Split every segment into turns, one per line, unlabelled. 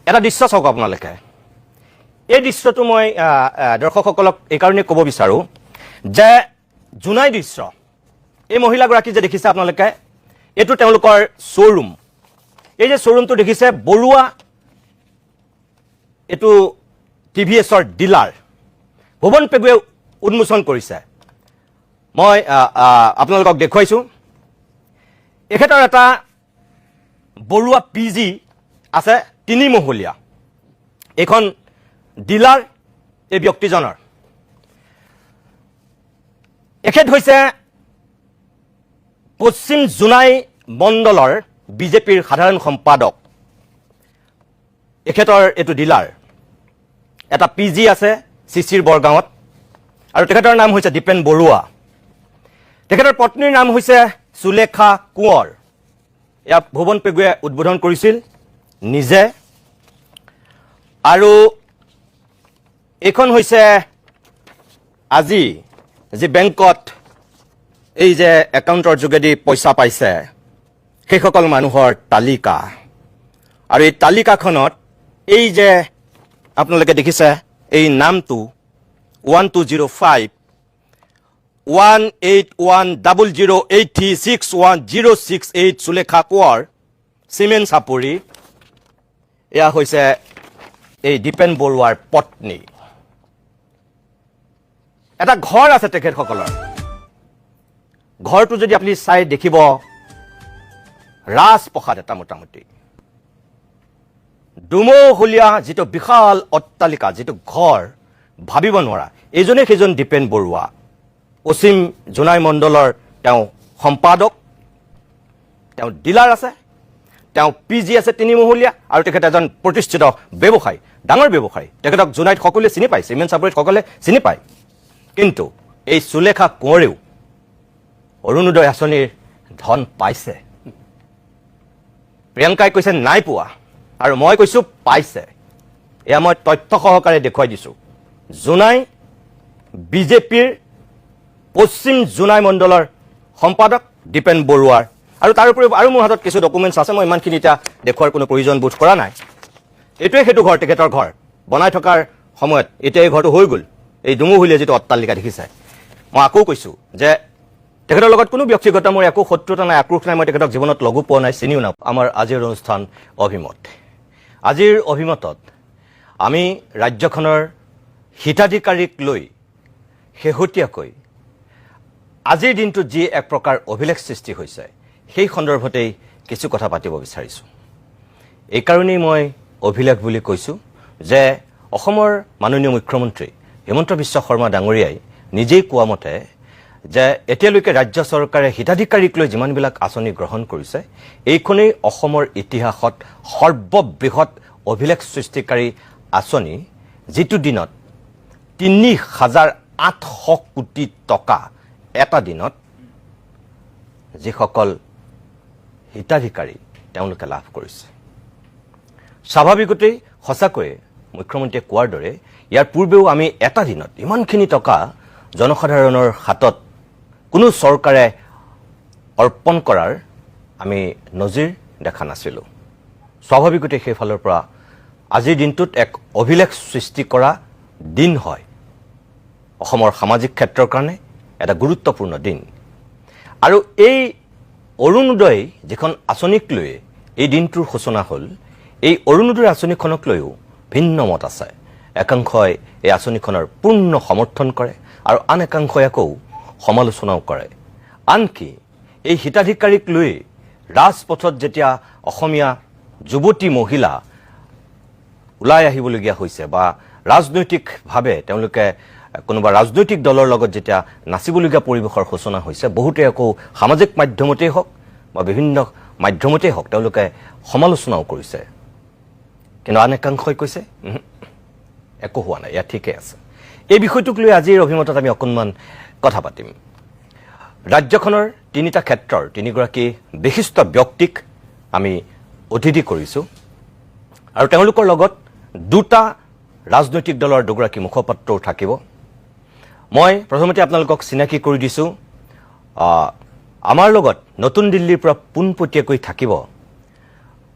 এটা দৃশ্য চাওক আপোনালোকে এই দৃশ্যটো মই দৰ্শকসকলক এই কাৰণে ক'ব বিচাৰো যে জুনাই দৃশ্য এই মহিলাগৰাকী যে দেখিছে আপোনালোকে এইটো তেওঁলোকৰ শ্ব'ৰুম এই যে শ্ব'ৰুমটো দেখিছে বৰুৱা এইটো টিভিএছৰ ডিলাৰ ভুৱন পেগুৱে উন্মোচন কৰিছে মই আপোনালোকক দেখুৱাইছোঁ এখেতৰ এটা বৰুৱা পিজি আছে 3 মহলীয়া এখন ডিলাৰ এই ব্যক্তিজনৰ এখেত হৈছে পশ্চিম জোনাই মণ্ডলৰ বিজেপিৰ সাধাৰণ সম্পাদক এখেতৰ এইটো ডিলাৰ এটা পিজি আছে চিচিৰ বৰগাঁৱত আৰু তেখেতৰ নাম হৈছে দীপেন বৰুৱা তেখেতৰ পত্নীৰ নাম হৈছে সুলেখা কোঁৱৰ এয়া ভুৱন পেগুৱে উদ্বোধন কৰিছিল নিজে আৰু এইখন হৈছে আজি যে বেংকত এই যে একাউণ্টৰ যোগেদি পইচা পাইছে সেইসকল মানুহৰ তালিকা আৰু এই তালিকাখনত এই যে আপোনালোকে দেখিছে এই নামটো 1205 181008361061068 সুলেখা কোঁৱৰ চিমেণ্ট চাপৰি এয়া হৈছে এই দীপেন বৰুৱাৰ পত্নী এটা ঘৰ আছে তেখেতসকলৰ ঘৰটো যদি আপুনি চাই দেখিব ৰাজপ্ৰসাদ এটা মোটামুটি দুমহলীয়া যিটো বিশাল অট্টালিকা যিটো ঘৰ ভাবিব নোৱাৰা এইজনে সেইজন দীপেন বৰুৱা পশ্চিম জোনাই মণ্ডলৰ তেওঁ সম্পাদক তেওঁ ডিলাৰ আছে তেওঁ পিজি আছে 3 মহলীয়া আৰু তেখেত এজন প্ৰতিষ্ঠিত ব্যৱসায়ী ডাঙৰ ব্যৱসায়ী তেখেতক জোনাইত সকলোৱে চিনি পায় চিমেণ্ট চাপৰিত সকলোৱে চিনি পায় কিন্তু এই সুলেখা কোঁৱৰেও অৰুণোদয় আঁচনিৰ ধন পাইছে প্ৰিয়ংকাই কৈছে নাই পোৱা আৰু মই কৈছোঁ পাইছে এয়া মই তথ্য সহকাৰে দেখুৱাই দিছোঁ জোনাই বিজেপিৰ পশ্চিম জোনাই মণ্ডলৰ সম্পাদক দীপেন বৰুৱাৰ আৰু তাৰ উপৰিও আৰু মোৰ হাতত কিছু ডকুমেণ্টছ আছে মই ইমানখিনি এতিয়া দেখুৱাৰ কোনো প্ৰয়োজন বোধ কৰা নাই এইটোৱে সেইটো ঘৰ তেখেতৰ ঘৰ বনাই থকাৰ সময়ত এতিয়া এই ঘৰটো হৈ গ'ল এই দুমহলীয়া যিটো অট্টালিকা দেখিছে মই আকৌ কৈছোঁ যে তেখেতৰ লগত কোনো ব্যক্তিগত মোৰ একো শত্ৰুতা নাই আক্ৰোশ নাই মই তেখেতক জীৱনত লগো পোৱা নাই চিনিও নাপাওঁ আমাৰ আজিৰ অনুষ্ঠান অভিমত আজিৰ অভিমতত আমি ৰাজ্যখনৰ হিতাধিকাৰীক লৈ শেহতীয়াকৈ আজিৰ দিনটোত যি এক প্ৰকাৰ অভিলেখ সৃষ্টি হৈছে সেই সন্দৰ্ভতেই কিছু কথা পাতিব বিচাৰিছোঁ এই কাৰণেই মই অভিলেখ বুলি কৈছোঁ যে অসমৰ মাননীয় মুখ্যমন্ত্ৰী হিমন্ত বিশ্ব শৰ্মা ডাঙৰীয়াই নিজেই কোৱা মতে যে এতিয়ালৈকে ৰাজ্য চৰকাৰে হিতাধিকাৰীক লৈ যিমানবিলাক আঁচনি গ্ৰহণ কৰিছে এইখনেই অসমৰ ইতিহাসত সৰ্ববৃহৎ অভিলেখ সৃষ্টিকাৰী আঁচনি যিটো দিনত ৩,৮০০ কোটি টকা এটা দিনত যিসকল হিতাধিকাৰী তেওঁলোকে লাভ কৰিছে স্বাভাৱিকতেই সঁচাকৈয়ে মুখ্যমন্ত্ৰীয়ে কোৱাৰ দৰে ইয়াৰ পূৰ্বেও আমি এটা দিনত ইমানখিনি টকা জনসাধাৰণৰ হাতত কোনো চৰকাৰে অৰ্পণ কৰাৰ আমি নজিৰ দেখা নাছিলোঁ স্বাভাৱিকতেই সেইফালৰ পৰা আজিৰ দিনটোত এক অভিলেখ সৃষ্টি কৰা দিন হয় অসমৰ সামাজিক ক্ষেত্ৰৰ কাৰণে এটা গুৰুত্বপূৰ্ণ দিন আৰু এই অৰুণোদয় যিখন আঁচনিক লৈ এই দিনটোৰ সূচনা হ'ল এই অৰুণোদয় আঁচনিখনক লৈও ভিন্ন মত আছে একাংশই এই আঁচনিখনৰ পূৰ্ণ সমৰ্থন কৰে আৰু আন একাংশই আকৌ সমালোচনাও কৰে আনকি এই হিতাধিকাৰীক লৈ ৰাজপথত যেতিয়া অসমীয়া যুৱতী মহিলা ওলাই আহিবলগীয়া হৈছে বা ৰাজনৈতিকভাৱে তেওঁলোকে কোনোবা ৰাজনৈতিক দলৰ লগত যেতিয়া নাচিবলগীয়া পৰিৱেশৰ সূচনা হৈছে বহুতে আকৌ সামাজিক মাধ্যমতেই হওক বা বিভিন্ন মাধ্যমতেই হওক তেওঁলোকে সমালোচনাও কৰিছে কিন্তু আন একাংশই কৈছে একো হোৱা নাই ইয়াত ঠিকেই আছে এই বিষয়টোক লৈ আজিৰ অভিমতত আমি অকণমান কথা পাতিম ৰাজ্যখনৰ 3টা ক্ষেত্ৰৰ 3গৰাকী বিশিষ্ট ব্যক্তিক আমি অতিথি কৰিছোঁ আৰু তেওঁলোকৰ লগত 2টা ৰাজনৈতিক দলৰ 2গৰাকী মুখপাত্ৰও থাকিব মই প্ৰথমতে আপোনালোকক চিনাকি কৰি দিছোঁ আমাৰ লগত নতুন দিল্লীৰ পৰা পোনপটীয়াকৈ থাকিব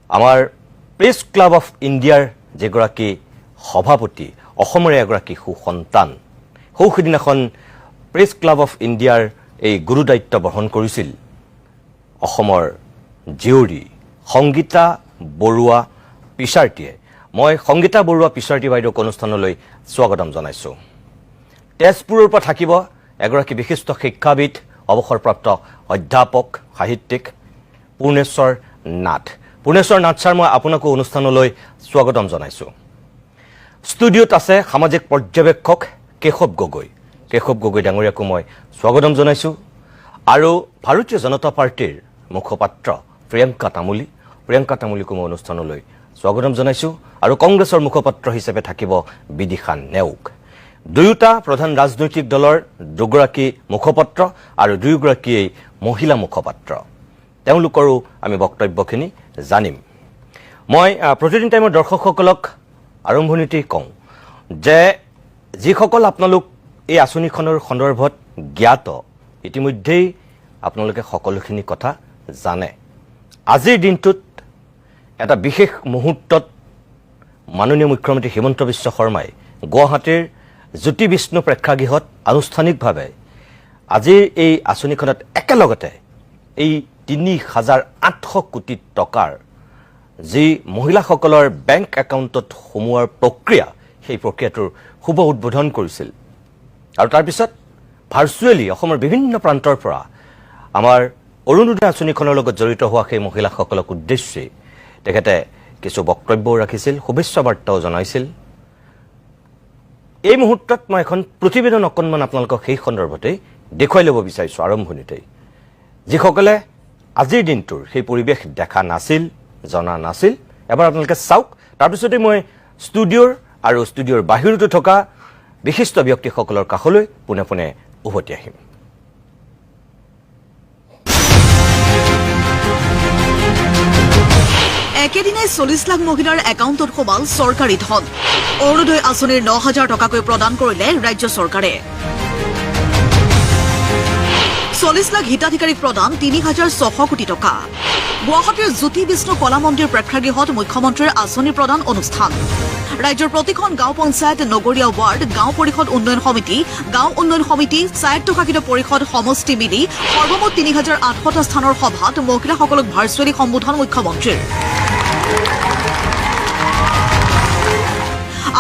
আমাৰ প্ৰেছ ক্লাব অফ ইণ্ডিয়াৰ যিগৰাকী সভাপতি অসমৰে এগৰাকী সুসন্তান সৌসিদিনাখন প্ৰেছ ক্লাব অফ ইণ্ডিয়াৰ এই গুৰু দায়িত্ব বহন কৰিছিল অসমৰ জীয়ৰী সংগীতা বৰুৱা পিছাৰ্টীয়ে মই সংগীতা বৰুৱা পিছাৰ্টী বাইদেউক অনুষ্ঠানলৈ স্বাগতম জনাইছোঁ তেজপুৰৰ পৰা থাকিব এগৰাকী বিশিষ্ট শিক্ষাবিদ অৱসৰপ্ৰাপ্ত অধ্যাপক সাহিত্যিক পূৰ্ণেশ্বৰ নাথ ছাৰ মই আপোনাকো অনুষ্ঠানলৈ স্বাগতম জনাইছোঁ ষ্টুডিঅ'ত আছে সামাজিক পৰ্যবেক্ষক কেশৱ গগৈ ডাঙৰীয়াকো মই স্বাগতম জনাইছোঁ আৰু ভাৰতীয় জনতা পাৰ্টিৰ মুখপাত্ৰ প্ৰিয়ংকা তামুলীকো মই অনুষ্ঠানলৈ স্বাগতম জনাইছোঁ আৰু কংগ্ৰেছৰ মুখপাত্ৰ হিচাপে থাকিব বিদিশা নেওগ দুয়োটা প্ৰধান ৰাজনৈতিক দলৰ দুগৰাকী মুখপাত্ৰ আৰু দুয়োগৰাকীয়েই মহিলা মুখপাত্ৰ তেওঁলোকৰো আমি বক্তব্যখিনি জানিম মই প্ৰতিদিন টাইমৰ দৰ্শকসকলক আৰম্ভণিতে কওঁ যে যিসকল আপোনালোক এই আঁচনিখনৰ সন্দৰ্ভত জ্ঞাত ইতিমধ্যেই আপোনালোকে সকলোখিনি কথা জানে আজিৰ দিনটোত এটা বিশেষ মুহূৰ্তত মাননীয় মুখ্যমন্ত্ৰী হিমন্ত বিশ্ব শৰ্মাই গুৱাহাটীৰ জ্যোতি বিষ্ণু প্ৰেক্ষাগৃহত আনুষ্ঠানিকভাৱে আজিৰ এই আঁচনিখনত একেলগতে এই ৩,৮০০ কোটি টকাৰ যি মহিলাসকলৰ বেংক একাউণ্টত সোমোৱাৰ প্ৰক্ৰিয়া সেই প্ৰক্ৰিয়াটোৰ শুভ উদ্বোধন কৰিছিল আৰু তাৰপিছত ভাৰ্চুৱেলি অসমৰ বিভিন্ন প্ৰান্তৰ পৰা আমাৰ অৰুণোদয় আঁচনিখনৰ লগত জড়িত হোৱা সেই মহিলাসকলক উদ্দেশ্যে তেখেতে কিছু বক্তব্যও ৰাখিছিল শুভেচ্ছা বাৰ্তাও জনাইছিল এই মুহূৰ্তত মই এখন প্ৰতিবেদন অকণমান আপোনালোকক সেই সন্দৰ্ভতেই দেখুৱাই ল'ব বিচাৰিছোঁ আৰম্ভণিতেই যিসকলে আজিৰ দিনটোৰ সেই পৰিৱেশ দেখা নাছিল জনা নাছিল এবাৰ আপোনালোকে চাওক তাৰপিছতে মই ষ্টুডিঅ'ৰ বাহিৰতো থকা বিশিষ্ট ব্যক্তিসকলৰ কাষলৈ পোনে পোনে উভতি আহিম
একেদিনাই 40 লাখ মহিলাৰ একাউণ্টত সোমাল চৰকাৰী ধন অৰুণোদয় আঁচনিৰ 9,000 টকাকৈ প্ৰদান কৰিলে ৰাজ্য চৰকাৰে 40 লাখ হিতাধিকাৰীক প্ৰদান 3,600 কোটি টকা গুৱাহাটীৰ জ্যোতি বিষ্ণু কলা মন্দিৰ প্ৰেক্ষাগৃহত মুখ্যমন্ত্ৰীৰ আঁচনি প্ৰদান অনুষ্ঠান ৰাজ্যৰ প্ৰতিখন গাঁও পঞ্চায়ত নগৰীয়া ৱাৰ্ড গাঁও পৰিষদ উন্নয়ন সমিতি স্বায়ত্তশাসিত পৰিষদ সমষ্টি মিলি সৰ্বমুঠ 3,800টা স্থানৰ সভাত মহিলাসকলক ভাৰ্চুৱেলি সম্বোধন মুখ্যমন্ত্ৰীৰ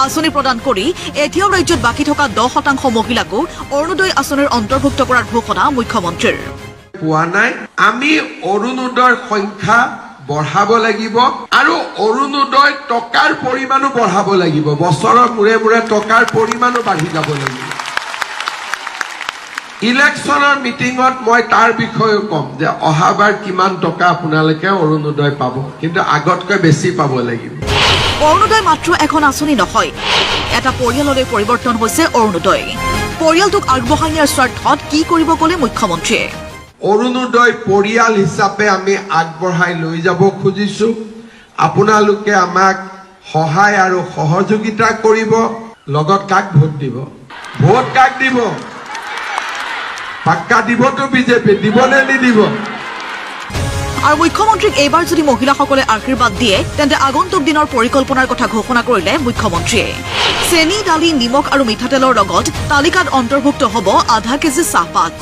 আঁচনি প্ৰদান কৰি এতিয়াও ৰাজ্যত বাকী থকা 10% মহিলাকো অৰুণোদয় আঁচনিৰ অন্তৰ্ভুক্ত কৰাৰ ঘোষণা মুখ্যমন্ত্ৰীৰ
পোৱা নাই আমি অৰুণোদয়ৰ সংখ্যা বঢ়াব লাগিব আৰু অৰুণোদয় টকাৰ পৰিমাণো বঢ়াব লাগিব বছৰৰ মূৰে মূৰে টকাৰ পৰিমাণো বাঢ়ি যাব লাগিব ইলেকশ্যনৰ মিটিঙত মই তাৰ বিষয়ে কম যে অহাবাৰ কিমান টকা আপোনালোকে অৰুণোদয় পাব কিন্তু আগতকৈ বেছি পাব লাগিব
অৰুণোদয় মাত্ৰ এখন আঁচনি নহয় এটা পৰিয়াললৈ পৰিৱৰ্তন হৈছে অৰুণোদয় পৰিয়ালটোক আগবঢ়াই নিয়াৰ স্বাৰ্থত কি কৰিব ক'লে মুখ্যমন্ত্ৰীয়ে
অৰুণোদয় পৰিয়াল হিচাপে আমি আগবঢ়াই লৈ যাব খুজিছো আপোনালোকে আমাক সহায় আৰু সহযোগিতা কৰিব লগত কাক ভোট দিব পাক্কা দিবতো বিজেপি দিবনে নিদিব
আৰু মুখ্যমন্ত্ৰীক এইবাৰ যদি মহিলাসকলে আশীৰ্বাদ দিয়ে তেন্তে আগন্তুক দিনৰ পৰিকল্পনাৰ কথা ঘোষণা কৰিলে মুখ্যমন্ত্ৰীয়ে চেনি দালি নিমখ আৰু মিঠাতেলৰ লগত তালিকাত অন্তৰ্ভুক্ত হ'ব আধা কেজি চাহপাত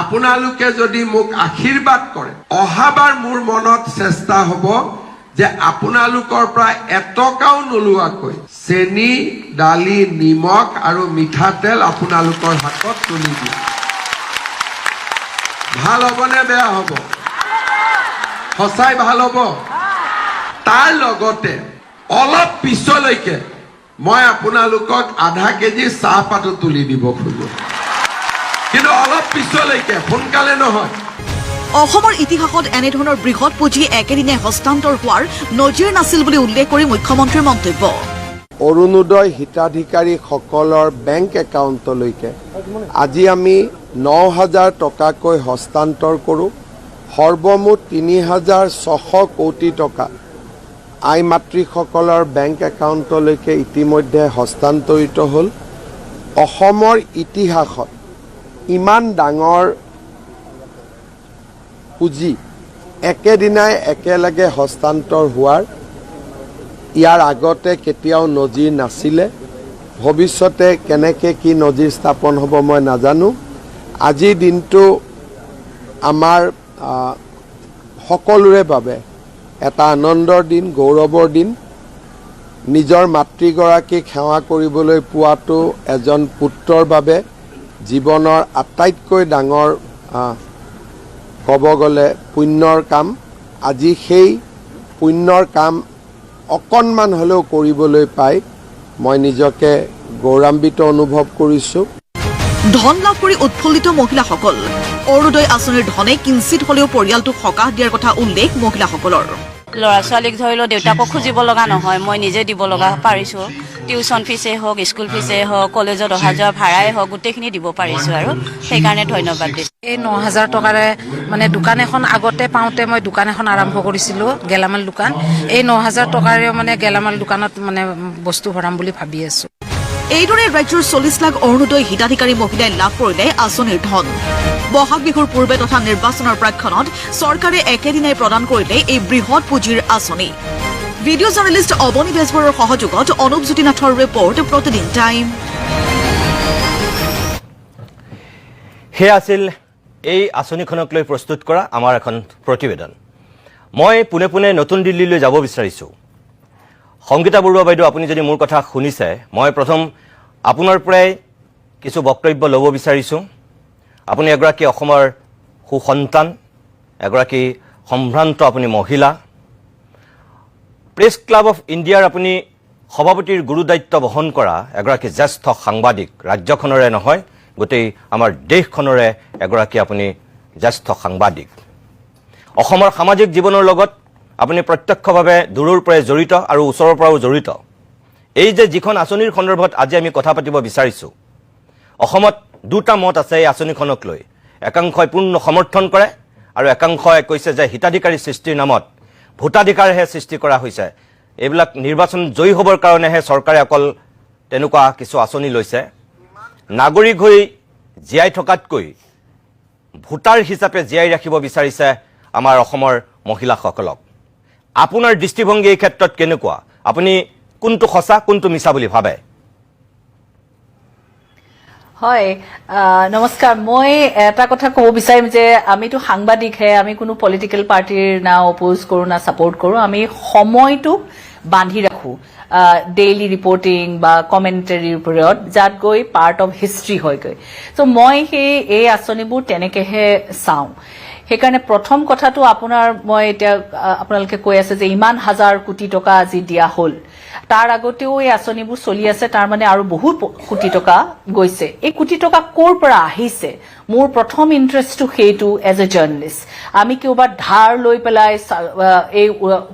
আপোনালোকে যদি মোক আশীৰ্বাদ কৰে অহাবাৰ মোৰ মনত চেষ্টা হ'ব যে আপোনালোকৰ পৰা এটকাও নোলোৱাকৈ চেনি দালি নিমখ আৰু মিঠাতেল আপোনালোকৰ হাতত তুলি দিম ভাল হ'বনে বেয়া হ'ব সঁচাই ভাল হ'ব তাৰ লগতে অলপ পিছলৈকে মই আপোনালোকক আধা কেজি চাহপাতো তুলি দিব খোজো কিন্তু অলপ পিছলৈকে সোনকালে নহয়
অসমৰ ইতিহাসত এনেধৰণৰ বৃহৎ পুঁজি একেদিনে হস্তান্তৰ হোৱাৰ নজিৰ নাছিল বুলি উল্লেখ কৰি মুখ্যমন্ত্ৰীৰ মন্তব্য
অৰুণোদয় হিতাধিকাৰীসকলৰ বেংক একাউণ্টলৈকে আজি আমি 9,000 টকাকৈ হস্তান্তৰ কৰোঁ সৰ্বমুঠ 3,600 কোটি টকা আই মাতৃসকলৰ বেংক একাউণ্টলৈকে ইতিমধ্যে হস্তান্তৰিত হ'ল অসমৰ ইতিহাসত ইমান ডাঙৰ পুঁজি একেদিনাই একেলগে হস্তান্তৰ হোৱাৰ ইয়াৰ আগতে কেতিয়াও নজিৰ নাছিলে ভৱিষ্যতে কেনেকৈ কি নজিৰ স্থাপন হ'ব মই নাজানো আজিৰ দিনটো আমাৰ সকলোৰে বাবে এটা আনন্দৰ দিন গৌৰৱৰ দিন নিজৰ মাতৃগৰাকীক সেৱা কৰিবলৈ পোৱাটো এজন পুত্ৰৰ বাবে জীৱনৰ আটাইতকৈ ডাঙৰ ক'ব গ'লে পুণ্যৰ কাম আজি সেই পুণ্যৰ কাম অকণমান হ'লেও কৰিবলৈ পাই মই নিজকে গৌৰৱান্বিত অনুভৱ কৰিছোঁ
ধন লাভ কৰি উৎফুল্লিত মহিলাসকল অৰুণোদয় আঁচনিৰ ধনে কিঞ্চিত হ'লেও পৰিয়ালটোক সকাহ দিয়াৰ কথা উল্লেখ মহিলাসকলৰ
ল'ৰা ছোৱালীক ধৰি লওক দেউতাকক খুজিব লগা নহয় মই নিজে দিব লগা পাৰিছোঁ টিউশ্যন ফিজেই হওক স্কুল ফিজেই হওক কলেজত অহা যোৱা ভাড়াই হওক গোটেইখিনি দিব পাৰিছোঁ আৰু সেইকাৰণে ধন্যবাদ দিছোঁ
এই ৯,০০০ টকাৰে মানে দোকান এখন আগতে পাওঁতে মই দোকান এখন আৰম্ভ কৰিছিলোঁ গেলামাল দোকান এই ৯,০০০ টকাৰেও মানে গেলামাল দোকানত মানে বস্তু ভৰাম বুলি ভাবি আছোঁ
এইদৰে ৰাজ্যৰ 40 লাখ অৰুণোদয় হিতাধিকাৰী মহিলাই লাভ কৰিলে আঁচনিৰ ধন বহাগ বিহুৰ পূৰ্বে তথা নিৰ্বাচনৰ প্ৰাক্ষণত চৰকাৰে একেদিনাই প্ৰদান কৰিলে এই বৃহৎ পুঁজিৰ আঁচনি ভিডিঅ' জাৰ্নেলিষ্ট অৱনী বেজবৰুৱাৰ সহযোগত অনুপ জ্যোতিনাথৰ ৰিপৰ্ট প্ৰতিদিন টাইম
সেয়া আছিল এই আঁচনিখনক লৈ প্ৰস্তুত কৰা আমাৰ এখন প্ৰতিবেদন মই পোনে পোনে নতুন দিল্লীলৈ যাব বিচাৰিছোঁ সংগীতা বৰুৱা বাইদেউ আপুনি যদি মোৰ কথা শুনিছে মই প্ৰথম আপোনাৰ পৰাই কিছু বক্তব্য ল'ব বিচাৰিছোঁ আপুনি এগৰাকী অসমৰ সুসন্তান এগৰাকী সম্ভ্ৰান্ত আপুনি মহিলা প্ৰেছ ক্লাব অফ ইণ্ডিয়াৰ আপুনি সভাপতিৰ গুৰুদায়িত্ব বহন কৰা এগৰাকী জ্যেষ্ঠ সাংবাদিক ৰাজ্যখনৰে নহয় গোটেই আমাৰ দেশখনৰে এগৰাকী আপুনি জ্যেষ্ঠ সাংবাদিক অসমৰ সামাজিক জীৱনৰ লগত আপুনি প্ৰত্যক্ষভাৱে দূৰৰ পৰাই জড়িত আৰু ওচৰৰ পৰাও জড়িত এই যে যিখন আঁচনিৰ সন্দৰ্ভত আজি আমি কথা পাতিব বিচাৰিছোঁ অসমত দুটা মত আছে এই আঁচনিখনক লৈ একাংশই পূৰ্ণ সমৰ্থন কৰে আৰু একাংশই কৈছে যে হিতাধিকাৰী সৃষ্টিৰ নামত ভোটাধিকাৰহে সৃষ্টি কৰা হৈছে এইবিলাক নিৰ্বাচন জয়ী হ'বৰ কাৰণেহে চৰকাৰে অকল তেনেকুৱা কিছু আঁচনি লৈছে নাগৰিক হৈ জীয়াই থকাতকৈ ভোটাৰ হিচাপে জীয়াই ৰাখিব বিচাৰিছে আমাৰ অসমৰ মহিলাসকলক আপোনাৰ দৃষ্টিভংগী এই ক্ষেত্ৰত কেনেকুৱা আপুনি কোনটো সঁচা কোনটো মিছা বুলি ভাবে
হয় নমস্কাৰ মই এটা কথা ক'ব বিচাৰিম যে আমিতো সাংবাদিকহে আমি কোনো পলিটিকেল পাৰ্টিৰ না অপোজ কৰোঁ না ছাপোৰ্ট কৰোঁ আমি সময়টোক বান্ধি ৰাখোঁ ডেইলি ৰিপৰ্টিং বা কমেণ্টাৰীৰ ওপৰত যাত গৈ পাৰ্ট অফ হিষ্ট্ৰী হয়গৈ চ' মই এই আঁচনিবোৰ তেনেকৈহে চাওঁ সেইকাৰণে প্ৰথম কথাটো আপোনাৰ মই এতিয়া আপোনালোকে কৈ আছে যে ইমান হাজাৰ কোটি টকা আজি দিয়া হ'ল তাৰ আগতেও এই আঁচনিবোৰ চলি আছে তাৰ মানে আৰু বহুত কোটি টকা গৈছে এই কোটি টকা ক'ৰ পৰা আহিছে মোৰ প্ৰথম ইণ্টাৰেষ্টটো সেইটো এজ এ জাৰ্নেলিষ্ট আমি কিবা ধাৰ লৈ পেলাই এই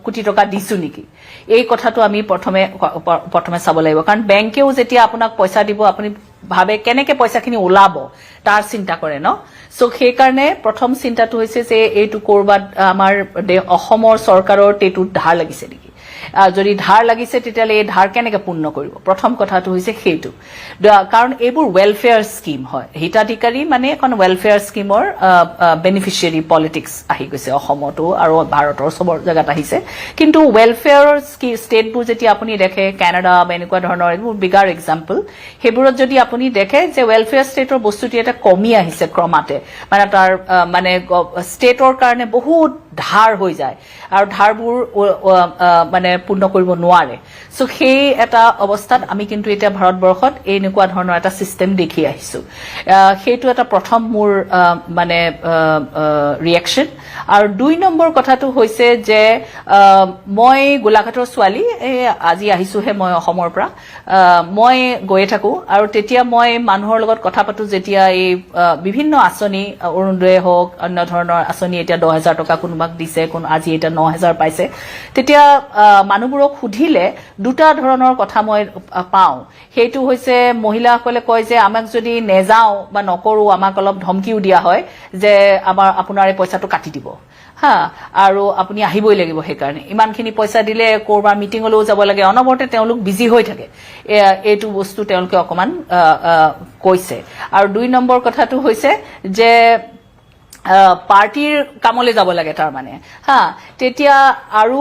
কোটি টকা দিছোঁ নেকি এই কথাটো আমি প্ৰথমে চাব লাগিব কাৰণ বেংকেও যেতিয়া আপোনাক পইচা দিব আপুনি ভাবে কেনেকৈ পইচাখিনি ওলাব তাৰ চিন্তা কৰে ন চ' সেইকাৰণে প্ৰথম চিন্তাটো হৈছে যে এইটো ক'ৰবাত আমাৰ অসমৰ চৰকাৰৰ এইটোত ধাৰ লাগিছে নেকি যদি ধাৰ লাগিছে তেতিয়াহ'লে এই ধাৰ কেনেকৈ পূৰ্ণ কৰিব প্ৰথম কথাটো হৈছে সেইটো কাৰণ এইবোৰ ৱেলফেয়াৰ স্কিম হয় হিতাধিকাৰী মানে এখন ৱেলফেয়াৰ স্কিমৰ বেনিফিচিয়াৰী পলিটিক্স আহি গৈছে অসমতো আৰু ভাৰতৰ চবৰ জেগাত আহিছে কিন্তু ৱেলফেয়াৰৰ ষ্টেটবোৰ যেতিয়া আপুনি দেখে কানাডা বা এনেকুৱা ধৰণৰ এইবোৰ বিগাৰ এক্সাম্পল সেইবোৰত যদি আপুনি দেখে যে ৱেলফেয়াৰ ষ্টেটৰ বস্তুটো এটা কমি আহিছে ক্ৰমাতে মানে তাৰ মানে ষ্টেটৰ কাৰণে বহুত ধাৰ হৈ যায় আৰু ধাৰবোৰ মানে পূৰ্ণ কৰিব নোৱাৰে চ' সেই এটা অৱস্থাত আমি কিন্তু এতিয়া ভাৰতবৰ্ষত এনেকুৱা ধৰণৰ এটা ছিষ্টেম দেখি আহিছোঁ সেইটো এটা প্ৰথম মোৰ মানে ৰিয়েকশ্যন আৰু ২ নম্বৰ কথাটো হৈছে যে মই গোলাঘাটৰ ছোৱালী আজি আহিছোঁহে মই অসমৰ পৰা মই গৈয়ে থাকোঁ আৰু তেতিয়া মই মানুহৰ লগত কথা পাতোঁ যেতিয়া এই বিভিন্ন আঁচনি অৰুণোদয় হওক অন্য ধৰণৰ আঁচনি এতিয়া ১০,০০০ টকা কোনোবাক দিছে আজি এতিয়া ৯,০০০ পাইছে তেতিয়া মানুহবোৰক সুধিলে দুটা ধৰণৰ কথা মই পাওঁ সেইটো হৈছে মহিলাসকলে কয় যে আমাক যদি নেযাওঁ বা নকৰোঁ আমাক অলপ ধমকিও দিয়া হয় যে আপোনাৰ এই পইচাটো কাটি দিব হা আৰু আপুনি আহিবই লাগিব সেইকাৰণে ইমানখিনি পইচা দিলে ক'ৰবাৰ মিটিঙলৈও যাব লাগে অনবৰতে তেওঁলোক বিজি হৈ থাকে এইটো বস্তু তেওঁলোকে অকণমান কৈছে আৰু ২ নম্বৰ কথাটো হৈছে যে পাৰ্টিৰ কামলৈ যাব লাগে তাৰমানে হা তেতিয়া আৰু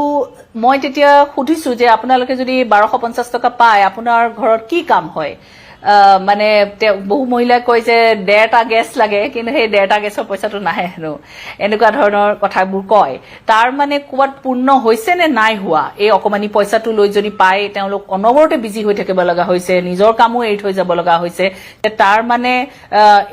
মই তেতিয়া সুধিছো যে আপোনালোকে যদি 1250 টকা পায় আপোনাৰ ঘৰত কি কাম হয় মানে বহু মহিলাই কয় যে 1.5টা গেছ লাগে কিন্তু সেই 1.5টা গেছৰ পইচাটো নাহে হেনো এনেকুৱা ধৰণৰ কথাবোৰ কয় তাৰ মানে ক'বাত পূৰ্ণ হৈছে নে নাই হোৱা এই অকমানি পইচাটো লৈ যদি পায় তেওঁলোক অনবৰতে বিজি হৈ থাকিব লগা হৈছে নিজৰ কামো এৰি থৈ যাব লগা হৈছে তাৰ মানে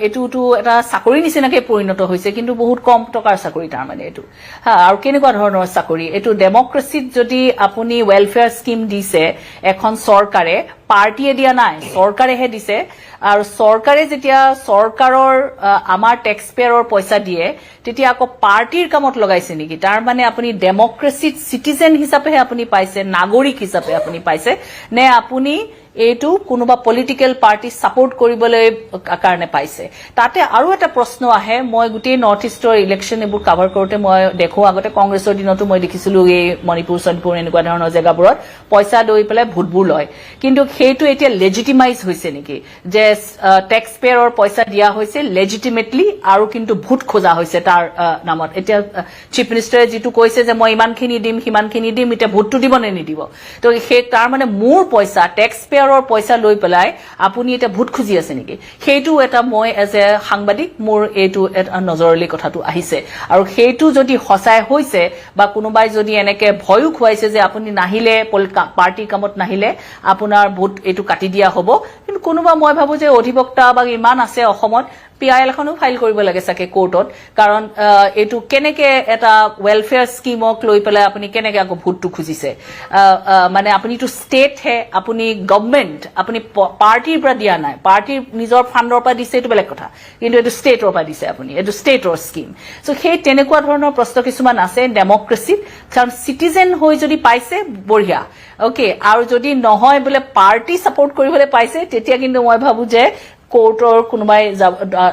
এইটোতো এটা চাকৰি নিচিনাকৈ পৰিণত হৈছে কিন্তু বহুত কম টকাৰ চাকৰি তাৰ মানে এইটো হা আৰু কেনেকুৱা ধৰণৰ চাকৰি এইটো ডেমক্ৰেচিত যদি আপুনি ৱেলফেয়াৰ স্কিম দিছে এখন চৰকাৰে পাৰ্টিয়ে দিয়া নাই চৰকাৰেহে দিছে আৰু চৰকাৰে যেতিয়া চৰকাৰৰ আমাৰ টেক্স পেয়াৰৰ পইচা দিয়ে তেতিয়া আকৌ পাৰ্টিৰ কামত লগাইছে নেকি তাৰ মানে আপুনি ডেমক্ৰেচিত চিটিজেন হিচাপেহে আপুনি পাইছে নাগৰিক হিচাপে আপুনি পাইছে নে আপুনি এইটো কোনোবা পলিটিকেল পাৰ্টি সাপোৰ্ট কৰিবলৈ কাৰণে পাইছে তাতে আৰু এটা প্ৰশ্ন আহে মই গোটেই নৰ্থ ইষ্টৰ ইলেকশ্যন এইবোৰ কভাৰ কৰোঁতে মই দেখো আগতে কংগ্ৰেছৰ দিনতো মই দেখিছিলো এই মণিপুৰ চনিপুৰ এনেকুৱা ধৰণৰ জেগাবোৰত পইচা লৈ পেলাই ভোটবোৰ লয় কিন্তু সেইটো এতিয়া লেজিটিমাইজ হৈছে নেকি যে টেক্স পেয়াৰৰ পইচা দিয়া হৈছে লেজিটিমেটলি আৰু কিন্তু ভোট খোজা হৈছে তাৰ নামত এতিয়া চিফ মিনিষ্টাৰে যিটো কৈছে যে মই ইমানখিনি দিম সিমানখিনি দিম এতিয়া ভোটটো দিব নে নিদিব তো সেই তাৰ মানে মোৰ পইচা টেক্স পেয়াৰ পইচা লৈ পেলাই আপুনি এটা ভোট খুজি আছে নেকি সেইটো এটা মই এজ এ সাংবাদিক মোৰ এইটো এটা নজৰলৈ কথাটো আহিছে আৰু সেইটো যদি সঁচাই হৈছে বা কোনোবাই যদি এনেকে ভয়ো খুৱাইছে যে আপুনি নাহিলে পাৰ্টিৰ কামত নাহিলে আপোনাৰ ভোট এইটো কাটি দিয়া হ'ব কিন্তু কোনোবা মই ভাবো যে অধিবক্তা বা ইমান আছে অসমত PIL এখনো ফাইল কৰিব লাগে চাগে কোৰ্টত কাৰণ এইটো কেনেকে এটা ৱেলফেয়াৰ স্কিমক লৈ পেলাই আপুনি কেনেকে আকৌ ভোটটো খুজিছে মানে আপুনিটো ষ্টেট হে আপুনি গভৰ্ণমেণ্ট আপুনি পাৰ্টিৰ পৰা দিয়া নাই পাৰ্টিৰ নিজৰ ফাণ্ডৰ পৰা দিছে এইটো বেলেগ কথা কিন্তু এইটো ষ্টেটৰ পৰা দিছে আপুনি এইটো ষ্টেটৰ স্কিম চ' সেই তেনেকুৱা ধৰণৰ প্ৰশ্ন কিছুমান আছে ডেমক্ৰেচিত কাৰণ চিটিজেন হৈ যদি পাইছে বঢ়িয়া অ'কে আৰু যদি নহয় বোলে পাৰ্টি ছাপোৰ্ট কৰিবলৈ পাইছে তেতিয়া কিন্তু মই ভাবো যে কোৰ্টৰ কোনোবাই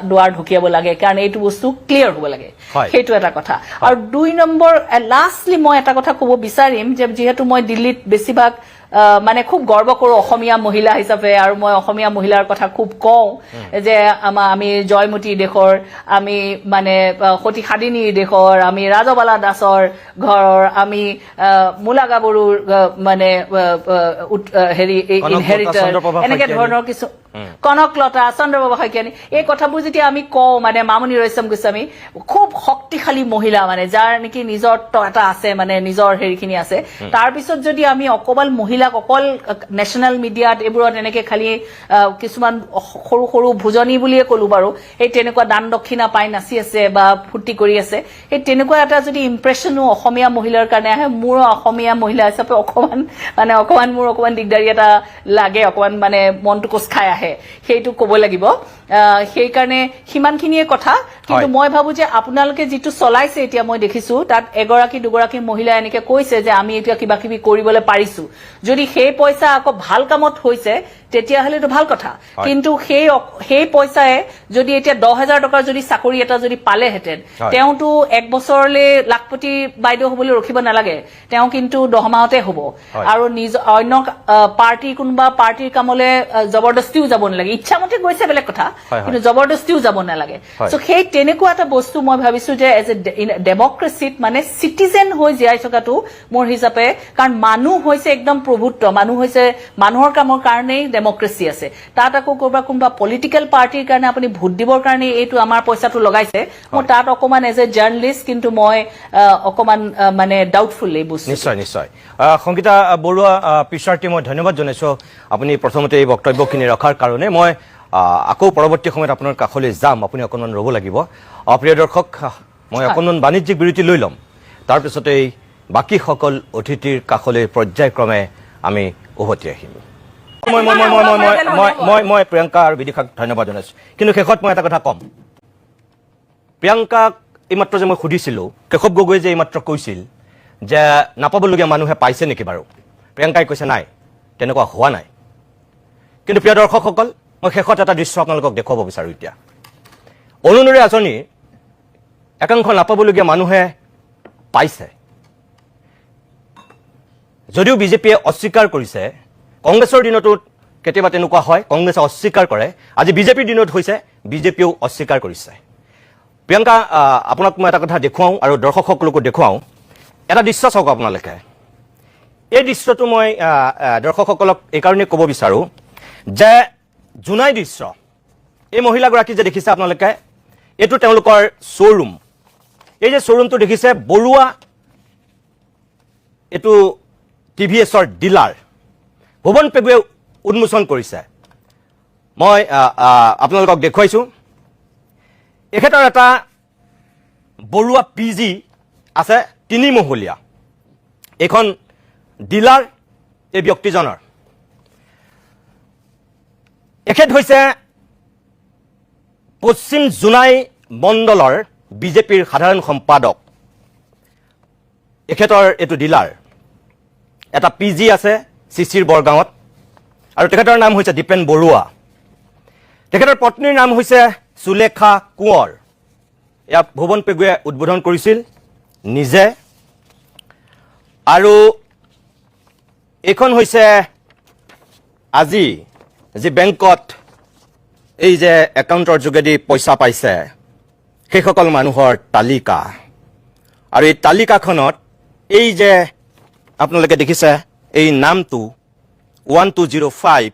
দুৱাৰ ঢুকিয়াব লাগে কাৰণ এইটো বস্তু ক্লিয়াৰ হ'ব লাগে সেইটো এটা কথা আৰু 2 নম্বৰ লাষ্টলি মই এটা কথা ক'ব বিচাৰিম যে যিহেতু মই দিল্লীত বেছিভাগ মানে খুব গৰ্ব কৰো অসমীয়া মহিলা হিচাপে আৰু মই অসমীয়া মহিলাৰ কথা খুব কওঁ যে আমি জয়মতী দেশৰ আমি মানে সতী সাদিনীৰ দেশৰ আমি ৰাজবালা দাসৰ ঘৰৰ আমি মুলা গাভৰুৰ মানে হেৰি ইনহেৰিটাৰ এনেকে ধৰণৰ কিছু কনকলতা চন্দ্ৰবাবু শইকীয়ানী এই কথাবোৰ যেতিয়া আমি কওঁ মানে মামনি ৰয়ছম গোস্বামী খুব শক্তিশালী মহিলা মানে যাৰ নেকি নিজৰ এটা আছে মানে নিজৰ হেৰিখিনি আছে তাৰপিছত যদি আমি অকল মহিলাক অকল নেশ্যনেল মিডিয়াত এইবোৰত এনেকে খালি কিছুমান সৰু সৰু ভোজনী বুলিয়ে ক'লো বাৰু এই তেনেকুৱা দান দক্ষিণা পাই নাচি আছে বা ফূৰ্তি কৰি আছে এই তেনেকুৱা এটা যদি ইম্প্ৰেশ্যনো অসমীয়া মহিলাৰ কাৰণে আহে মোৰ অসমীয়া মহিলা হিচাপে অকমান মোৰ অকমান দিগদাৰী এটা লাগে অকমান মানে মনটো কোচ খাই আহে সেইটো ক'ব লাগিব সেইকাৰণে সিমানখিনিয়ে কথা কিন্তু মই ভাবো যে আপোনালোকে যিটো চলাইছে এতিয়া মই দেখিছো তাত এগৰাকী দুগৰাকী মহিলা এনেকে কৈছে যে আমি এতিয়া কিবা কিবি কৰিবলৈ পাৰিছো যদি সেই পইচা আকৌ ভাল কামত হৈছে তেতিয়াহ'লেতো ভাল কথা কিন্তু সেই পইচায়ে যদি এতিয়া 10,000 টকাৰ যদি চাকৰি এটা যদি পালেহেঁতেন তেওঁতো 1 বছৰলৈ লাখপতি বাইদেউ হ'বলৈ ৰখিব নালাগে তেওঁ কিন্তু দহমাহতে হ'ব আৰু অন্য কোনোবা পাৰ্টিৰ কামলৈ জবৰদস্তিও যাব নালাগে ইচ্ছামতে গৈছে বেলেগ কথা কিন্তু জবৰদস্তিও যাব নালাগে চ' সেই তেনেকুৱা এটা বস্তু মই ভাবিছো যে এজ এ ডেমক্ৰেচিত মানে চিটিজেন হৈ জীয়াই থকাটো মোৰ হিচাপে কাৰণ মানুহ হৈছে একদম প্ৰভুত্ব মানুহ হৈছে মানুহৰ কামৰ কাৰণেই ডেমক্ৰেচি আছে তাত আকৌ কোনোবা পলিটিকেল পাৰ্টিৰ কাৰণে আপুনি ভোট দিবৰ কাৰণে এইটো আমাৰ পইচাটো লগাইছে মই তাত অকমান এজ এ জাৰ্নেলিষ্ট কিন্তু মই অকমান মানে ডাউটফুল এই বস্তু
নিশ্চয় নিশ্চয় সংগীতা বৰুৱা পিছাৰটি মই ধন্যবাদ জনাইছো আপুনি প্ৰথমতে এই বক্তব্যখিনি ৰখাৰ কাৰণে মই আকৌ পৰৱৰ্তী সময়ত আপোনাৰ কাষলৈ যাম আপুনি অকণমান ৰ'ব লাগিব প্ৰিয় দৰ্শক মই অকণমান বাণিজ্যিক বিৰতি লৈ ল'ম তাৰপিছতে বাকীসকল অতিথিৰ কাষলৈ পৰ্যায়ক্ৰমে আমি উভতি আহিম মই প্ৰিয়ংকা আৰু বিদিশাক ধন্যবাদ জনাইছো কিন্তু শেষত মই এটা কথা ক'ম প্ৰিয়ংকাক এইমাত্ৰ যে মই সুধিছিলোঁ কেশৱ গগৈয়ে যে এইমাত্ৰ কৈছিল যে নাপাবলগীয়া মানুহে পাইছে নেকি বাৰু প্ৰিয়ংকাই কৈছে নাই তেনেকুৱা হোৱা নাই কিন্তু প্ৰিয় দৰ্শকসকল মই শেষত এটা দৃশ্য আপোনালোকক দেখুৱাব বিচাৰোঁ এতিয়া অৰুণোদয় আঁচনি একাংশ নাপাবলগীয়া মানুহে পাইছে যদিও বিজেপিয়ে অস্বীকাৰ কৰিছে কংগ্ৰেছৰ দিনতো কেতিয়াবা তেনেকুৱা হয় কংগ্ৰেছে অস্বীকাৰ কৰে আজি বিজেপিৰ দিনত হৈছে বিজেপিয়েও অস্বীকাৰ কৰিছে প্ৰিয়ংকা আপোনাক মই এটা কথা দেখুৱাওঁ আৰু দৰ্শকসকলকো দেখুৱাওঁ এটা দৃশ্য চাওক আপোনালোকে এই দৃশ্যটো মই দৰ্শকসকলক এইকাৰণে ক'ব বিচাৰোঁ যে জোনাই দৃশ্য এই মহিলাগৰাকী যে দেখিছে আপোনালোকে এইটো তেওঁলোকৰ শ্ব'ৰুম এই যে শ্ব'ৰুমটো দেখিছে বৰুৱা এইটো TVSৰ ডিলাৰ ভুৱন পেগুৱে উন্মোচন কৰিছে মই আপোনালোকক দেখুৱাইছোঁ এখেতৰ এটা বৰুৱা PG আছে 3 মহলীয়া এখন ডিলাৰ এই ব্যক্তিজনৰ এখেত হৈছে পশ্চিম জোনাই মণ্ডলৰ বিজেপিৰ সাধাৰণ সম্পাদক এখেতৰ এইটো ডিলাৰ এটা PG আছে চিচিৰ বৰগাঁৱত আৰু তেখেতৰ নাম হৈছে দীপেন বৰুৱা তেখেতৰ পত্নীৰ নাম হৈছে সুলেখা কোঁৱৰ এয়া ভুৱন পেগুৱে উদ্বোধন কৰিছিল নিজে আৰু এইখন হৈছে আজি যি বেংকত এই যে একাউণ্টৰ যোগেদি পইচা পাইছে সেইসকল মানুহৰ তালিকা আৰু এই তালিকাখনত এই যে আপোনালোকে দেখিছে এই নামটো 1205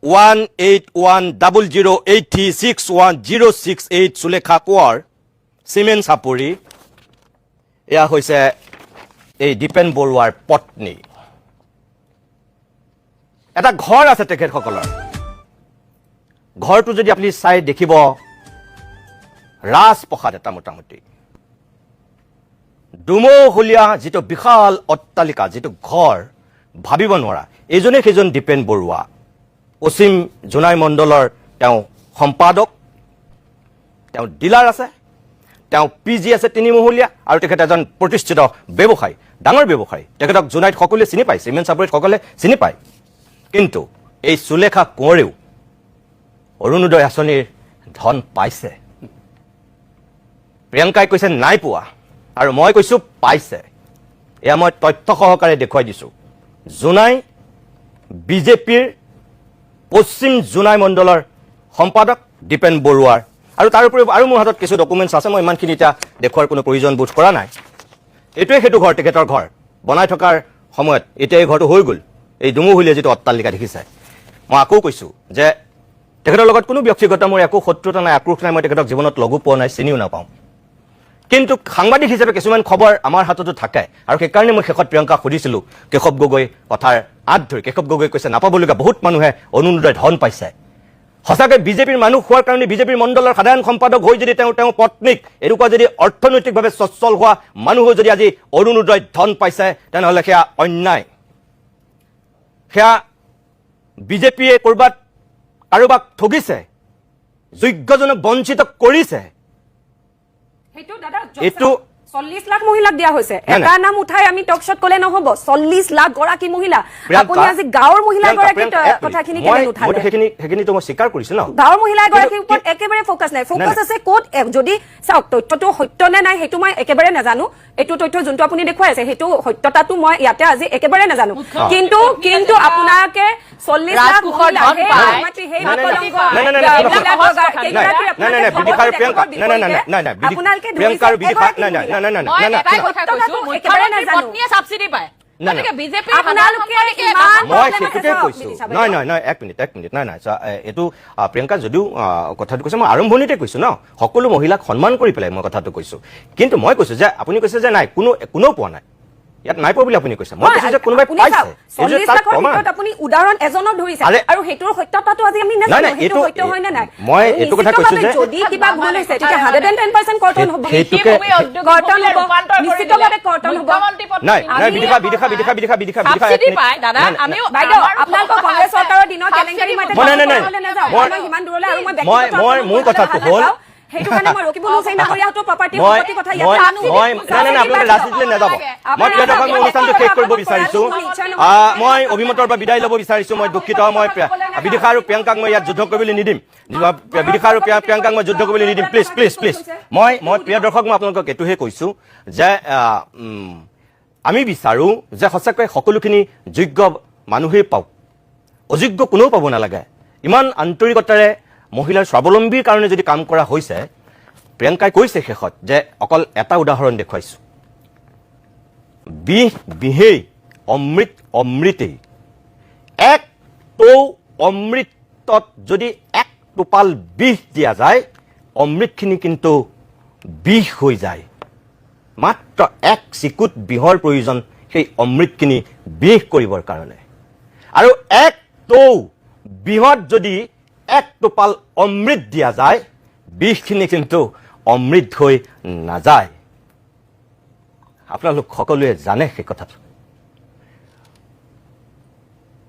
181008361061068 সুলেখা কোঁৱৰ চিমেণ্ট চাপৰি এয়া হৈছে এই দীপেন বৰুৱাৰ পত্নী এটা ঘৰ আছে তেখেতসকলৰ ঘৰটো যদি আপুনি চাই দেখিব ৰাজপ্ৰসাদ এটা মোটামুটি দুমহলীয়া যিটো বিশাল অট্টালিকা যিটো ঘৰ ভাবিব নোৱাৰা এইজনে সেইজন দীপেন বৰুৱা পশ্চিম জোনাই মণ্ডলৰ তেওঁ সম্পাদক তেওঁ ডিলাৰ আছে তেওঁ PG আছে 3 মহলীয়া আৰু তেখেত এজন প্ৰতিষ্ঠিত ব্যৱসায়ী ডাঙৰ ব্যৱসায়ী তেখেতক জোনাইত সকলোৱে চিনি পায় চিমেণ্ট চাপৰিত সকলোৱে চিনি পায় কিন্তু এই সুলেখা কোঁৱৰেও অৰুণোদয় আঁচনিৰ ধন পাইছে প্ৰিয়ংকাই কৈছে নাই পোৱা আৰু মই কৈছো পাইছে এয়া মই তথ্য সহকাৰে দেখুৱাই দিছোঁ জোনাই বিজেপিৰ পশ্চিম জোনাই মণ্ডলৰ সম্পাদক দীপেন বৰুৱাৰ আৰু তাৰ উপৰি আৰু মোৰ হাতত কিছু ডকুমেণ্টছ আছে মই ইমানখিনি এতিয়া দেখুৱাৰ কোনো প্ৰয়োজন বোধ কৰা নাই এইটোৱে সেইটো ঘৰ তেখেতৰ ঘৰ বনাই থকাৰ সময়ত এতিয়া এই ঘৰটো হৈ গ'ল এই দুমহলীয়া যিটো অট্টালিকা দেখিছে মই আকৌ কৈছোঁ যে তেখেতৰ লগত কোনো ব্যক্তিগত মোৰ একো শত্ৰুতা নাই আক্ৰোশ নাই মই তেখেতক জীৱনত লগো পোৱা নাই চিনিও নাপাওঁ কিন্তু সাংবাদিক হিচাপে কিছুমান খবৰ আমাৰ হাততো থাকে আৰু সেইকাৰণে মই শেষত প্ৰিয়ংকাক সুধিছিলোঁ কেশৱ গগৈ কথাৰ আঁত ধৰি কেশৱ গগৈ কৈছে নাপাবলগীয়া বহুত মানুহে অৰুণোদয় ধন পাইছে সঁচাকৈ বিজেপিৰ মানুহ হোৱাৰ কাৰণে বিজেপিৰ মণ্ডলৰ সাধাৰণ সম্পাদক হৈ যদি তেওঁ পত্নীক এনেকুৱা যদি অৰ্থনৈতিকভাৱে সচ্ছল হোৱা মানুহ হৈ যদি আজি অৰুণোদয় ধন পাইছে তেনেহ'লে সেয়া অন্যায় সেয়া বিজেপিয়ে ক'ৰবাত কাৰোবাক ঠগিছে যোগ্যজনক বঞ্চিত কৰিছে
এইটো 40 লাখ মহিলাক দিয়া হৈছে এটা নাম উঠাই আমি টক শট কলে নহব 40 লাখ গৰাকী মহিলা আপুনি আজি গাঁৱৰ মহিলা গৰাকী কথাখিনি কেনে উঠালে
সেইখিনি তো মই স্বীকাৰ কৰিছো ন
গাঁৱৰ মহিলা গৰাকীৰ ওপৰত একেবাৰে ফোকাস নাই ফোকাস আছে কোট যদি চাওক তথ্যটো সত্য নে নাই হেতু মই একেবাৰে নাজানো এটো তথ্য যোনটো আপুনি দেখুৱাই আছে হেতু সত্যতাটো মই ইয়াতে আজি একেবাৰে নাজানো কিন্তু আপোনাকে 40 লাখ মহিলা হেই
প্ৰিয়ংকাৰ বিদিশাৰ এইটো প্ৰিয়ংকা যদিও কথাটো কৈছে মই আৰম্ভণিতে কৈছো ন সকলো মহিলাক সন্মান কৰি পেলাই মই কথাটো কৈছো কিন্তু মই কৈছো যে আপুনি কৈছে যে নাই কোনেও পোৱা নাই ইয়াত নাই পোৱা বুলি আপুনি কৈছে মই কৈছো যে কোনোবাই পাইছে
40 লাখৰ ভিতৰত আপুনি উদাহৰণ এজনৰ ধৰিছে আৰু হেতুৰ সত্যতাটো আজি আমি নাজানো হেতু সত্য হয় না নাই
মই এইটো কথা কৈছো যে
যদি কিবা ভুল হৈছে তেতিয়া 110% কৰ্তন হ'ব কৰ্তন হ'ব নিশ্চিতভাৱে কৰ্তন হ'ব
নাই বিদিশা
সাবসিডি পায় দাদা আমিও
বাইদেউ আপোনালোকৰ কংগ্ৰেছ চৰকাৰৰ দিনত কেলেংকাৰী মাতে সিমান দূৰলৈ আৰু
মই মোৰ কথাটো হ'ল
হেতু কাৰণে মই ৰকিবুল হুছেইন নগৰীয়াহঁতৰ প্ৰপাৰ্টি সম্পত্তি কথা ইয়াত জানো
আপোনালোকে ৰাজনীতিলৈ নাযাব মই প্ৰিয়দৰ্শক অনুষ্ঠানটো শেষ কৰিব বিচাৰিছো মই অভিমতৰ পৰা বিদায় ল'ব বিচাৰিছো মই দুখিত মই বিদিশা আৰু প্ৰিয়ংকাক মই ইয়াত যুদ্ধ কৰিবলৈ নিদিম বিদিশা আৰু প্ৰিয়ংকাক মই যুদ্ধ কৰিবলৈ নিদিম প্লিজ মই প্ৰিয়দৰ্শক মই আপোনালোকক এইটোহে কৈছো যে আমি বিচাৰো যে সঁচাকৈ সকলোখিনি যোগ্য মানুহেই পাওক অযোগ্য কোনেও পাব নালাগে ইমান আন্তৰিকতাৰে মহিলাৰ স্বাৱলম্বীৰ কাৰণে যদি কাম কৰা হৈছে প্ৰিয়ংকাই কৈছে শেষত যে অকল এটা উদাহৰণ দেখুৱাইছোঁ, বিহ বিহেই অমৃত অমৃতেই, এক টৌ অমৃতত যদি এক টোপাল বিষ দিয়া যায়, অমৃতখিনি কিন্তু বিষ হৈ যায়। মাত্ৰ এক চিকুট বিহৰ প্ৰয়োজন সেই অমৃতখিনি বিষ কৰিবৰ কাৰণে। আৰু এক টৌ বিহত যদি এক টোপাল অমৃত দিয়া যায়, বিষখিনি কিন্তু অমৃত হৈ নাযায়। আপোনালোক সকলোৱে জানে সেই কথাটো।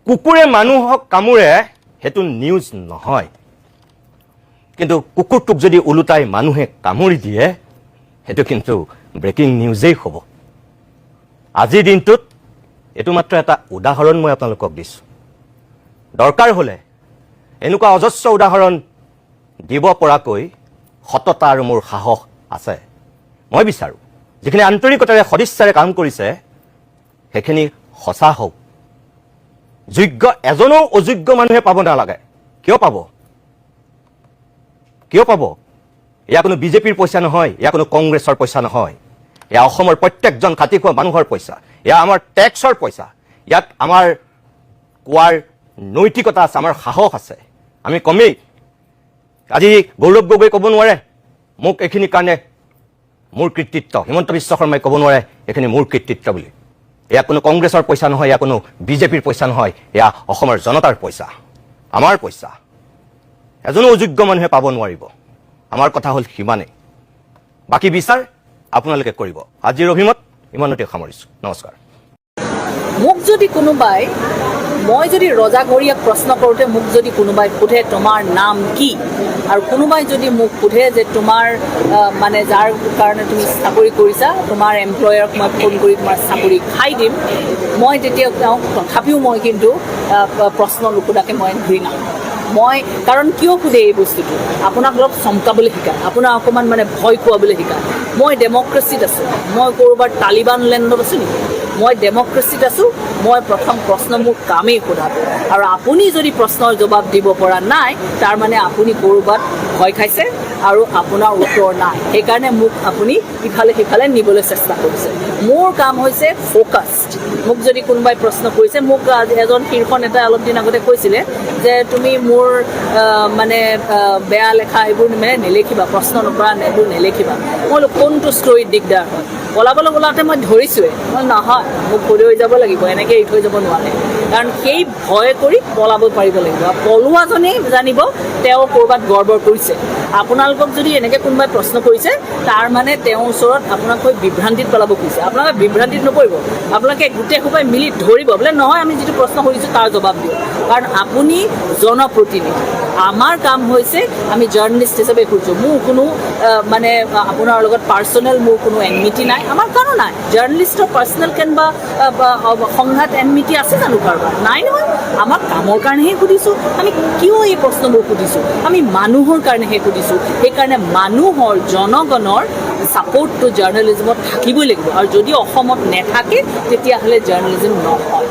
কুকুৰে মানুহক কামোৰে সেইটো নিউজ নহয়, কিন্তু কুকুৰটোক যদি ওলোটাই মানুহে কামুৰি দিয়ে সেইটো কিন্তু ব্ৰেকিং নিউজেই হ'ব। আজিৰ দিনটোত এইটো মাত্ৰ এটা উদাহৰণ মই আপোনালোকক দিছোঁ। দৰকাৰ হ'লে এনেকুৱা অজস্ৰ উদাহৰণ দিব পৰাকৈ সততা আৰু মোৰ সাহস আছে। মই বিচাৰোঁ যিখিনি আন্তৰিকতাৰে সদিচ্ছাৰে কাম কৰিছে সেইখিনি সঁচা হওক। যোগ্য এজনো অযোগ্য মানুহে পাব নালাগে। কিয় পাব? কিয় পাব? এয়া কোনো বিজেপিৰ পইচা নহয়, এয়া কোনো কংগ্ৰেছৰ পইচা নহয়, এয়া অসমৰ প্ৰত্যেকজন খাটি খোৱা মানুহৰ পইচা, এয়া আমাৰ টেক্সৰ পইচা। ইয়াত আমাৰ কোৱাৰ নৈতিকতা আছে, আমাৰ সাহস আছে। আমি কমেই আজি গৌৰৱ গগৈ ক'ব নোৱাৰে মোক এইখিনি কাৰণে মোৰ কৃতিত্ব, হিমন্ত বিশ্ব শৰ্মাই ক'ব নোৱাৰে এইখিনি মোৰ কৃতিত্ব বুলি। এয়া কোনো কংগ্ৰেছৰ পইচা নহয়, এয়া কোনো বিজেপিৰ পইচা নহয়, এয়া অসমৰ জনতাৰ পইচা, আমাৰ পইচা। এজনো অযোগ্য মানুহে পাব নোৱাৰিব। আমাৰ কথা হ'ল সিমানেই। বাকী বিচাৰ আপোনালোকে কৰিব। আজিৰ অভিমত ইমানতে সামৰিছোঁ। নমস্কাৰ।
মোক যদি কোনোবাই, মই যদি ৰজাঘৰীয়াক প্ৰশ্ন কৰোঁতে মোক যদি কোনোবাই সোধে তোমাৰ নাম কি, আৰু কোনোবাই যদি মোক সোধে যে তোমাৰ মানে যাৰ কাৰণে তুমি চাকৰি কৰিছা তোমাৰ এমপ্লয়াৰক মই ফোন কৰি তোমাৰ চাকৰি খাই দিম, মই তেতিয়া তেওঁক তথাপিও মই কিন্তু প্ৰশ্ন নুসোধাকৈ মই ঘূৰি নাহোঁ। মই কাৰণ কিয় সোধে এই বস্তুটো, আপোনাক অলপ চমকাবলৈ শিকায়, আপোনাক অকণমান মানে ভয় খুৱাবলৈ শিকায়। মই ডেমক্ৰেচিত আছোঁ, মই ক'ৰবাত তালিবান লেণ্ডত আছোঁ নেকি? মই ডেমক্ৰেচিত আছোঁ। মই প্ৰথম প্ৰশ্ন মোৰ কামেই সোধাটো, আৰু আপুনি যদি প্ৰশ্নৰ জবাব দিব পৰা নাই তাৰমানে আপুনি ক'ৰবাত ভয় খাইছে আৰু আপোনাৰ উত্তৰ নাই। সেইকাৰণে মোক আপুনি ইফালে সিফালে নিবলৈ চেষ্টা কৰিছে। মোৰ কাম হৈছে ফ'কাছড। মোক যদি কোনোবাই প্ৰশ্ন কৰিছে, মোক এজন শীৰ্ষ নেতাই অলপ দিন আগতে কৈছিলে যে তুমি মোৰ মানে বেয়া লেখা এইবোৰ মানে নেলেখিবা, প্ৰশ্ন নকৰা এইবোৰ নেলেখিবা। মই কোনটো ষ্টৰীত দিগদাৰ হয়, পলাবলৈ ওলাওঁতে মই ধৰিছোঁৱে, মই নহয় মোক কৈ হৈ যাব লাগিব, এনেকৈ এৰি থৈ যাব নোৱাৰে। কাৰণ সেই ভয় কৰি পলাব পাৰিব লাগিব। পলোৱাজনেই জানিব তেওঁ ক'ৰবাত গৰ্বৰ কৰিছে। আপোনালোকক যদি এনেকৈ কোনোবাই প্ৰশ্ন কৰিছে তাৰ মানে তেওঁৰ ওচৰত আপোনাক কৈ বিভ্ৰান্তিত পেলাব খুজিছে। আপোনালোকে বিভ্ৰান্তিত নপৰিব, আপোনালোকে গোটেই সোপাই মিলি ধৰিব বোলে নহয় আমি যিটো প্ৰশ্ন সুধিছোঁ তাৰ জবাব দিওঁ। কাৰণ আপুনি জনপ্ৰতিনিধি, আমাৰ কাম হৈছে আমি জাৰ্নেলিষ্ট হিচাপে খুজিছোঁ। মোৰ কোনো মানে আপোনাৰ লগত পাৰ্চনেল মোৰ কোনো এনমিটি নাই, আমাৰ কাৰো নাই। জাৰ্নেলিষ্টৰ পাৰ্চনেল কেন বা সংঘাত এনমিটি আছে জানো কাৰোবাৰ? নাই নহয়। আমাক কামৰ কাৰণেহে সুধিছোঁ। আমি কিয় এই প্ৰশ্নবোৰ সুধিছোঁ? আমি মানুহৰ কাৰণেহে সুধিছোঁ। সেইকাৰণে মানুহৰ জনগণৰ ছাপোৰ্টটো জাৰ্নেলিজমত থাকিবই লাগিব, আৰু যদি অসমত নেথাকে তেতিয়াহ'লে জাৰ্নেলিজম নহয়।